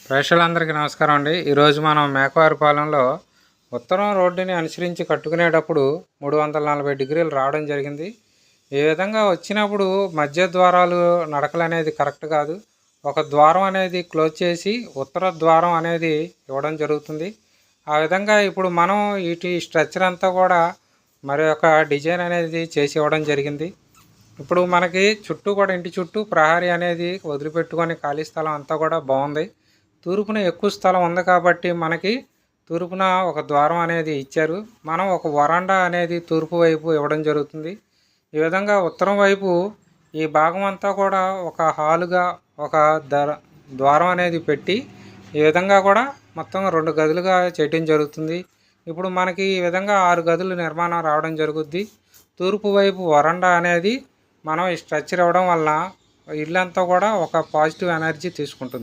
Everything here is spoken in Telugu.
ప్రేక్షకులందరికీ నమస్కారం అండి. ఈరోజు మనం మేకవారిపాలెంలో ఉత్తరం రోడ్డుని అనుసరించి కట్టుకునేటప్పుడు 340 డిగ్రీలు రావడం జరిగింది. ఈ విధంగా వచ్చినప్పుడు మధ్య ద్వారాలు నడకలు అనేది కరెక్ట్ కాదు. ఒక ద్వారం అనేది క్లోజ్ చేసి ఉత్తర ద్వారం అనేది ఇవ్వడం జరుగుతుంది. ఆ విధంగా ఇప్పుడు మనం ఇటు స్ట్రక్చర్ అంతా కూడా మరి ఒక డిజైన్ అనేది చేసి ఇవ్వడం జరిగింది. ఇప్పుడు మనకి చుట్టూ కూడా ఇంటి చుట్టూ ప్రహరీ అనేది వదిలిపెట్టుకొని ఖాళీ స్థలం అంతా కూడా బాగుంది. తూర్పున ఎక్కువ స్థలం ఉంది కాబట్టి మనకి తూర్పున ఒక ద్వారం అనేది ఇచ్చారు. మనం ఒక వరండా అనేది తూర్పు వైపు ఇవ్వడం జరుగుతుంది. ఈ విధంగా ఉత్తరం వైపు ఈ భాగం అంతా కూడా ఒక హాలుగా ఒక ద్వారం అనేది పెట్టి ఈ విధంగా కూడా మొత్తం 2 గదులుగా చేయడం జరుగుతుంది. ఇప్పుడు మనకి ఈ విధంగా 6 గదులు నిర్మాణం రావడం జరుగుద్ది. తూర్పు వైపు వరండా అనేది మనం ఈ స్ట్రక్చర్ ఇవ్వడం వలన ఇల్లంతా కూడా ఒక పాజిటివ్ ఎనర్జీ తీసుకుంటుంది.